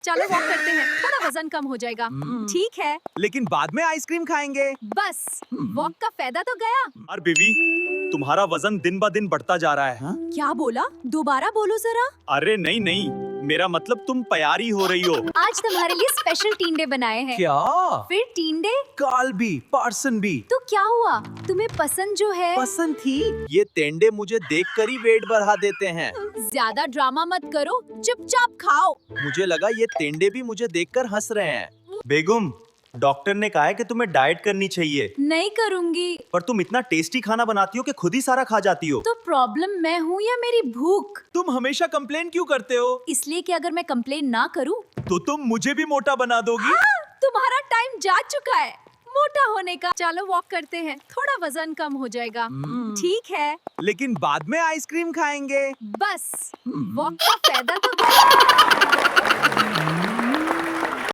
चलो वॉक करते हैं, थोड़ा वजन कम हो जाएगा। ठीक है, लेकिन बाद में आइसक्रीम खाएंगे। बस वॉक का फायदा तो गया। और बीवी, तुम्हारा वजन दिन ब दिन बढ़ता जा रहा है। क्या बोला? दोबारा बोलो जरा। अरे नहीं नहीं, मेरा मतलब तुम प्यारी हो रही हो। आज तुम्हारे लिए स्पेशल टींडे बनाए हैं। क्या? फिर टींडे? काल भी, पार्सन भी। तो क्या हुआ? तुम्हें पसंद जो है। पसंद थी। ये टेंडे मुझे देखकर ही वेट बढ़ा देते हैं। ज्यादा ड्रामा मत करो, चुपचाप खाओ। मुझे लगा ये टेंडे भी मुझे देखकर हंस रहे हैं। बेगम, डॉक्टर ने कहा है कि तुम्हें डाइट करनी चाहिए। नहीं करूंगी। पर तुम इतना टेस्टी खाना बनाती हो कि खुद ही सारा खा जाती हो। तो प्रॉब्लम मैं हूँ या मेरी भूख? तुम हमेशा कंप्लेन क्यों करते हो? इसलिए कि अगर मैं कंप्लेन ना करूँ तो तुम मुझे भी मोटा बना दोगी। तुम्हारा टाइम जा चुका है मोटा होने का। चलो वॉक करते हैं, थोड़ा वजन कम हो जाएगा। ठीक है, लेकिन बाद में आइसक्रीम खाएंगे। बस वॉक का फायदा तो गया।